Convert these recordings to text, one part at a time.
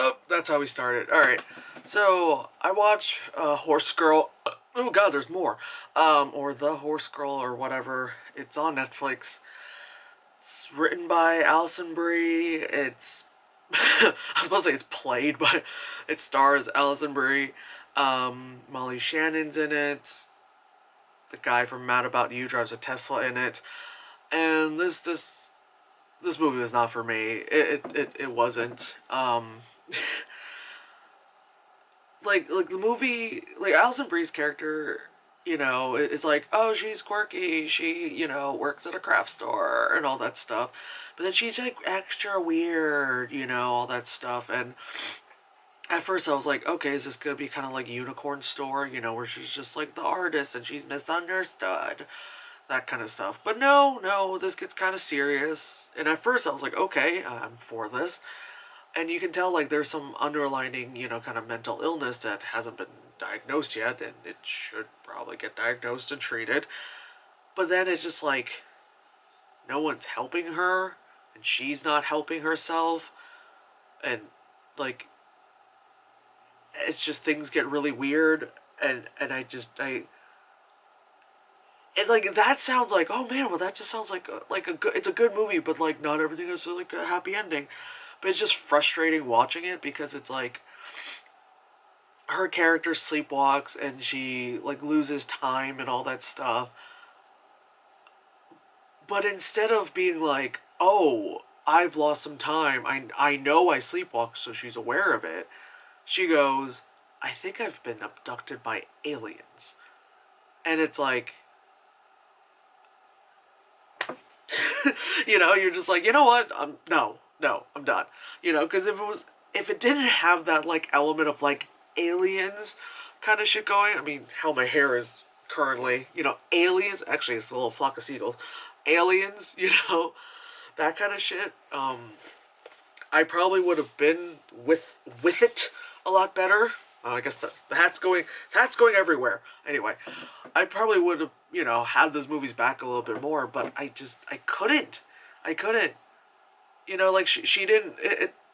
Oh, that's how we started. All right. So I watch Horse Girl. Oh God, there's more. Or The Horse Girl or whatever. It's on Netflix. It's written by Alison Brie. It's I was supposed to say it's played, but it stars Alison Brie. Molly Shannon's in it. The guy from Mad About You drives a Tesla in it. And this movie was not for me. It wasn't. Like the movie, like Alison Brie's character, it's like, oh, she's quirky, she works at a craft store and all that stuff, but then she's like extra weird, all that stuff. And at first I was like, okay, is this gonna be kind of like Unicorn Store, where she's just like the artist and she's misunderstood, that kind of stuff. But no, this gets kind of serious. And at first I was like, okay, I'm for this. And you can tell like there's some underlining, kind of mental illness that hasn't been diagnosed yet, and it should probably get diagnosed and treated. But then it's just like no one's helping her, and she's not helping herself, and like it's just things get really weird, and I and like that sounds like, oh man, well that just sounds like a good, it's a good movie, but like not everything is like a happy ending. But it's just frustrating watching it because it's like her character sleepwalks and she like loses time and all that stuff. But instead of being like, oh, I've lost some time, I know I sleepwalk, so she's aware of it, she goes, I think I've been abducted by aliens. And it's like, you're just like, you know what? No, I'm done. Because if it didn't have that like element of like aliens kind of shit going, I mean, how my hair is currently, aliens. Actually, it's a little flock of seagulls. Aliens, that kind of shit. I probably would have been with it a lot better. I guess that's going everywhere. Anyway, I probably would have had those movies back a little bit more, but I couldn't. Like she didn't.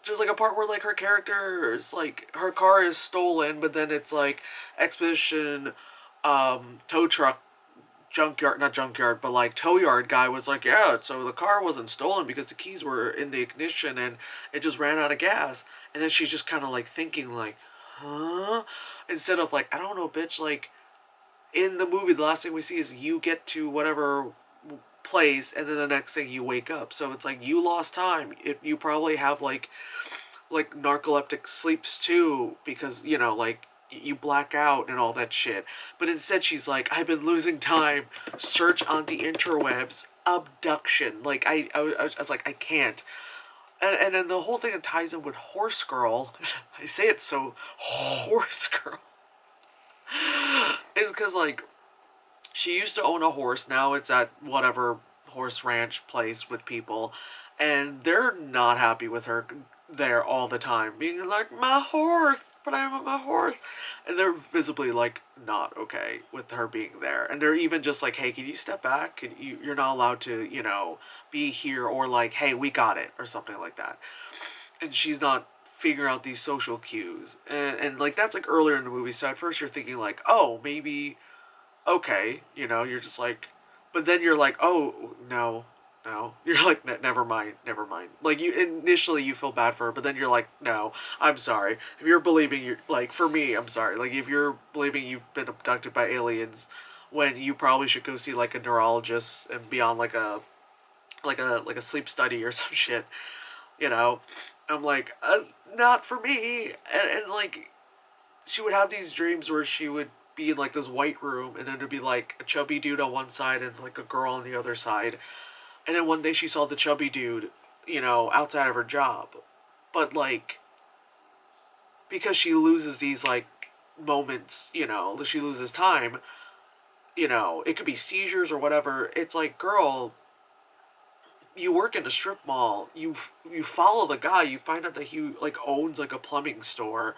There's like a part where like her character is like her car is stolen, but then it's like expedition, tow truck junkyard, not junkyard, but like tow yard guy was like, yeah, so the car wasn't stolen because the keys were in the ignition and it just ran out of gas. And then she's just kind of like thinking like, huh? Instead of like, I don't know, bitch, like in the movie the last thing we see is you get to whatever place and then the next thing you wake up. So it's like you lost time. If you probably have like narcoleptic sleeps too because like you black out and all that shit. But instead she's like, I've been losing time, search on the interwebs, abduction. Like I was like, I can't. And then the whole thing ties in with Horse Girl. I say it so, Horse Girl, is because like she used to own a horse. Now it's at whatever horse ranch place with people, and they're not happy with her there all the time, being like, my horse, but I want my horse. And they're visibly like not okay with her being there. And they're even just like, hey, can you step back? You're not allowed to, be here, or like, hey, we got it, or something like that. And she's not figuring out these social cues. And like that's like earlier in the movie. So at first you're thinking like, oh, maybe okay, you're just like, but then you're like, oh no, no, you're like, never mind, never mind. Like you initially you feel bad for her, but then you're like, no, I'm sorry. If you're believing you're like, for me, I'm sorry. Like if you're believing you've been abducted by aliens, when you probably should go see like a neurologist and be on like a sleep study or some shit, you know. I'm like, not for me. And like she would have these dreams where she would be in like this white room and then there'd be like a chubby dude on one side and like a girl on the other side. And then one day she saw the chubby dude, outside of her job. But like because she loses these like moments, she loses time, it could be seizures or whatever. It's like, girl, you work in a strip mall. You follow the guy. You find out that he like owns like a plumbing store.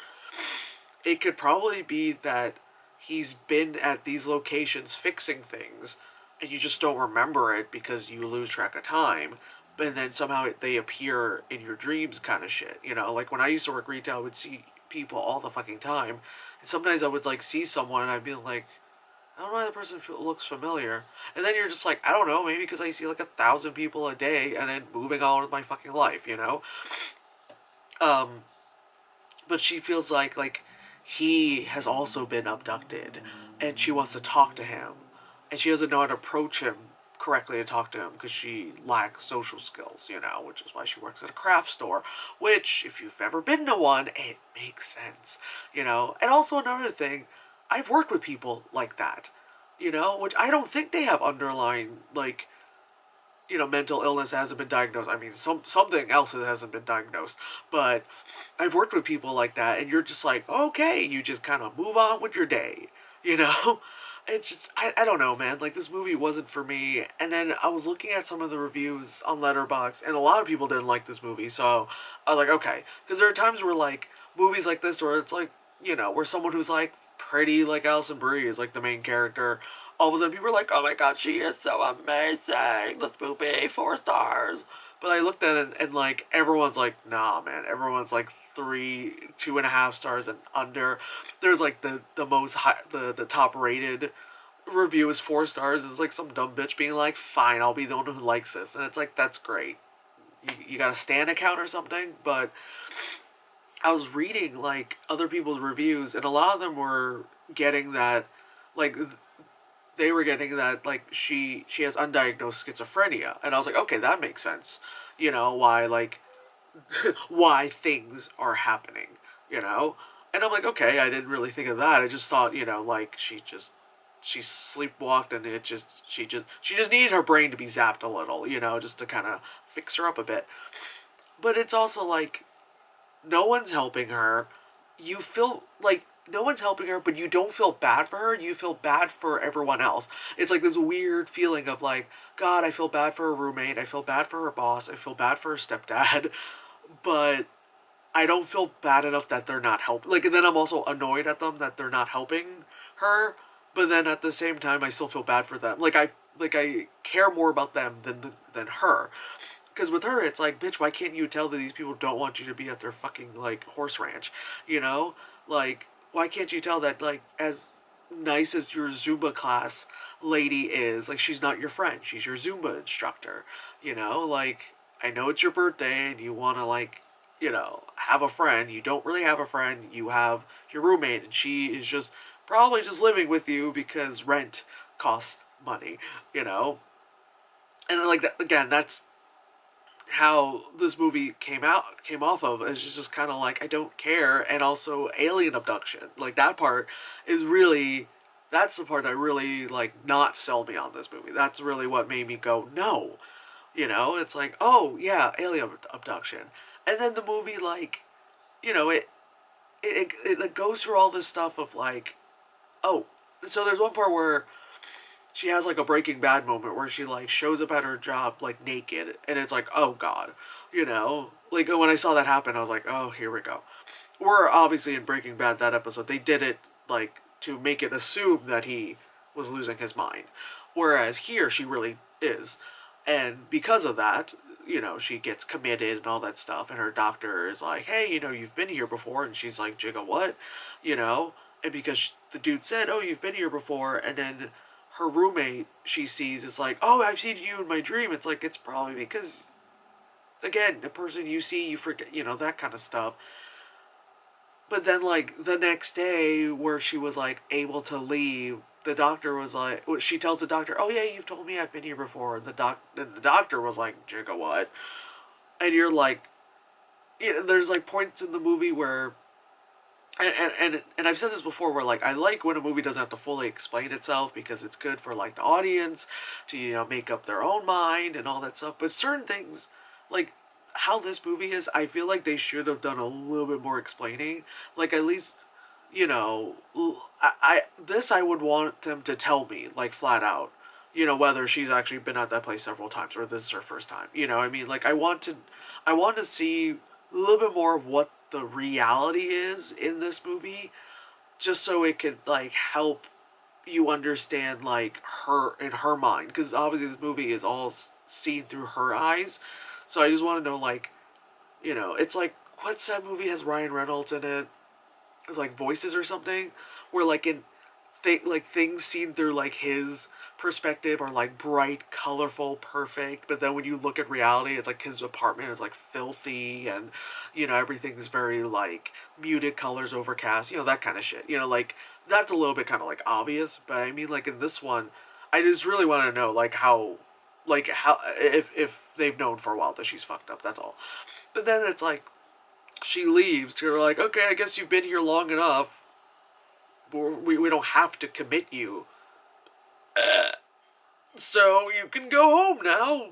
It could probably be that he's been at these locations fixing things and you just don't remember it because you lose track of time. and then somehow they appear in your dreams kind of shit. You know, like when I used to work retail, I would see people all the fucking time. And sometimes I would like see someone and I'd be like, I don't know why the person looks familiar. And then you're just like, I don't know, maybe because I see like 1,000 people a day and then moving on with my fucking life, you know? Um, but she feels like he has also been abducted and she wants to talk to him. And she doesn't know how to approach him correctly to talk to him because she lacks social skills, you know, which is why she works at a craft store, which, if you've ever been to one, it makes sense, you know. And also another thing, I've worked with people like that, you know, which I don't think they have underlying, like, you know, mental illness that hasn't been diagnosed. I mean, something else that hasn't been diagnosed. But I've worked with people like that, and you're just like, okay, you just kind of move on with your day, you know? It's just, I don't know, man. Like, this movie wasn't for me. And then I was looking at some of the reviews on Letterboxd, and a lot of people didn't like this movie. So I was like, okay. Because there are times where, like, movies like this where it's like, you know, where someone who's, like, pretty, like Alison Brie is, like, the main character, all of a sudden people are like, oh my god, she is so amazing. This movie, 4 stars. But I looked at it and like everyone's like, nah, man. Everyone's like 2.5 stars and under. There's like the most high, the top rated review is 4 stars. It's like some dumb bitch being like, fine, I'll be the one who likes this, and it's like that's great. You got a Stan account or something, but I was reading like other people's reviews, and a lot of them were getting that, like they were getting that like she has undiagnosed schizophrenia, and I was like, okay, that makes sense. You know why like why things are happening. You know, and I'm like, okay, I didn't really think of that. I just thought, you know, like she sleepwalked and she just needed her brain to be zapped a little, you know, just to kind of fix her up a bit. But it's also like no one's helping her. You feel like no one's helping her, but you don't feel bad for her. You feel bad for everyone else. It's like this weird feeling of like, God, I feel bad for her roommate. I feel bad for her boss. I feel bad for her stepdad. But I don't feel bad enough that they're not helping. Like, and then I'm also annoyed at them that they're not helping her. But then at the same time, I still feel bad for them. Like I care more about them than her. Because with her, it's like, bitch, why can't you tell that these people don't want you to be at their fucking, like, horse ranch? You know? Like, why can't you tell that, like, as nice as your Zumba class lady is, like, she's not your friend. She's your Zumba instructor. You know? Like, I know it's your birthday and you want to, like, you know, have a friend. You don't really have a friend. You have your roommate, and she is just probably just living with you because rent costs money, you know? And, like, that, again, that's how this movie came off of. It's just kind of like I don't care. And also alien abduction, like that part is really, that's the part that really like not sell me on this movie. That's really what made me go no. You know, it's like, oh yeah, alien abduction. And then the movie, like, you know, it goes through all this stuff of like, oh, so there's one part where she has like a Breaking Bad moment where she like shows up at her job like naked, and it's like, oh god, you know, like when I saw that happen, I was like, oh, here we go. Or obviously in Breaking Bad, that episode, they did it like to make it assume that he was losing his mind, whereas here she really is, and because of that, you know, she gets committed and all that stuff, and her doctor is like, hey, you know, you've been here before, and she's like, Jigga, what, you know, and because the dude said, oh, you've been here before, and then her roommate she sees is like, oh, I've seen you in my dream. It's like, it's probably because, again, the person you see, you forget, you know, that kind of stuff. But then, like, the next day where she was, like, able to leave, the doctor was like, she tells the doctor, oh, yeah, you've told me I've been here before. And the doctor was like, Jigga, what? And you're like, you know, there's, like, points in the movie where and I've said this before where like I like when a movie doesn't have to fully explain itself because it's good for like the audience to, you know, make up their own mind and all that stuff. But certain things, like how this movie is, I feel like they should have done a little bit more explaining. Like at least, you know, I would want them to tell me like flat out, you know, whether she's actually been at that place several times or this is her first time. You know, I mean, like I want to see a little bit more of what the reality is in this movie, just so it could like help you understand like her in her mind, because obviously this movie is all seen through her eyes. So I just want to know, like, it's like, what's that movie has Ryan Reynolds in it? It's like Voices or something, where like like things seen through like his perspective are like bright, colorful, perfect, but then when you look at reality, it's like his apartment is like filthy, and everything's very like muted colors, overcast, that kind of shit. Like that's a little bit kind of like obvious, but I mean like in this one, I just really want to know like how if they've known for a while that she's fucked up. That's all. But then it's like she leaves. They're like, okay, I guess you've been here long enough. We don't have to commit you. So you can go home now.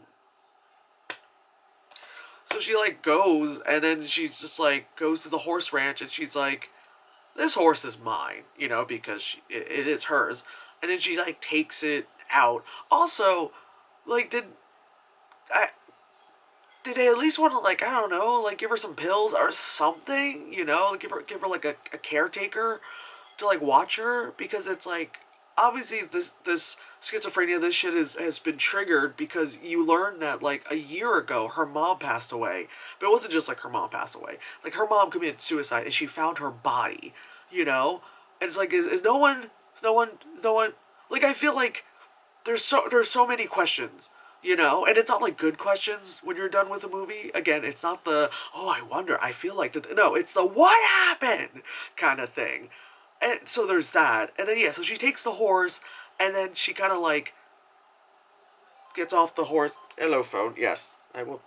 So she like goes, and then she just like goes to the horse ranch, and she's like, this horse is mine, because it is hers. And then she like takes it out. Also, like I did they at least want to, like, I don't know, like give her some pills or something, like, give her like a caretaker to like watch her, because it's like obviously this schizophrenia, this shit has been triggered because you learn that like a year ago her mom passed away. But it wasn't just like her mom passed away, like her mom committed suicide and she found her body, and it's like is no one like, I feel like there's so many questions, and it's not like good questions when you're done with a movie. Again, it's not the, oh, I wonder, I feel like, no, it's the what happened kind of thing. And so there's that. And then, yeah, so she takes the horse, and then she kind of like gets off the horse. Hello, phone. Yes, I will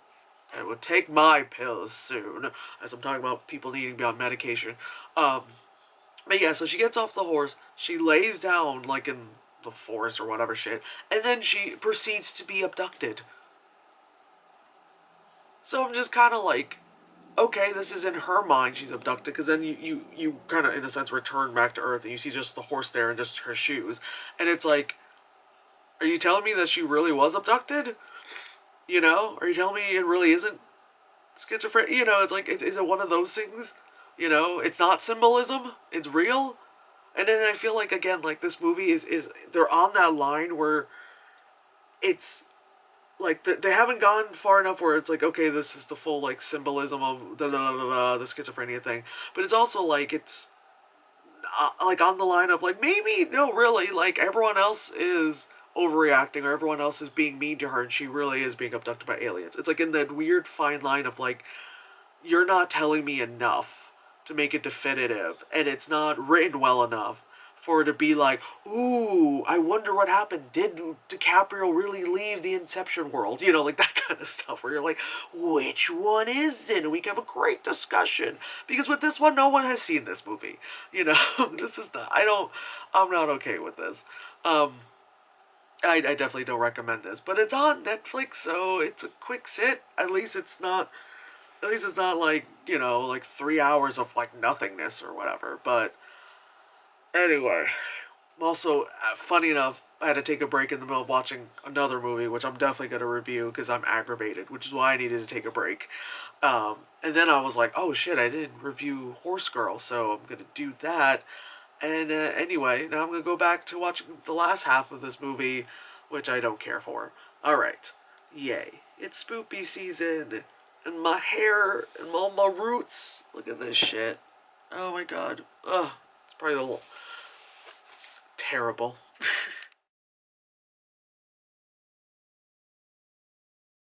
take my pills soon, as I'm talking about people needing to be on medication. Um, but yeah, so she gets off the horse, she lays down like in the forest or whatever shit, and then she proceeds to be abducted. So I'm just kind of like, okay, this is in her mind she's abducted, because then you kind of, in a sense, return back to Earth, and you see just the horse there and just her shoes. And it's like, are you telling me that she really was abducted? Are you telling me it really isn't schizophrenia? It's like, is it one of those things? It's not symbolism, it's real. And then I feel like, again, like this movie is they're on that line where it's like they haven't gone far enough where it's like, okay, this is the full like symbolism of the schizophrenia thing, but it's also like it's like on the line of like, maybe no, really, like everyone else is overreacting, or everyone else is being mean to her, and she really is being abducted by aliens. It's like in that weird fine line of like, you're not telling me enough to make it definitive, and it's not written well enough for it to be like, ooh, I wonder what happened. Did DiCaprio really leave the Inception world? Like that kind of stuff where you're like, which one is it? And we can have a great discussion. Because with this one, no one has seen this movie. This is the, I'm not okay with this. I definitely don't recommend this. But it's on Netflix, so it's a quick sit. At least it's not like, like 3 hours of like nothingness or whatever. But anyway, also, funny enough, I had to take a break in the middle of watching another movie, which I'm definitely going to review because I'm aggravated, which is why I needed to take a break. And then I was like, oh shit, I didn't review Horse Girl, so I'm going to do that. And anyway, now I'm going to go back to watching the last half of this movie, which I don't care for. Alright, yay. It's spoopy season, and my hair and all my roots. Look at this shit. Oh my god. Ugh, it's probably a little terrible.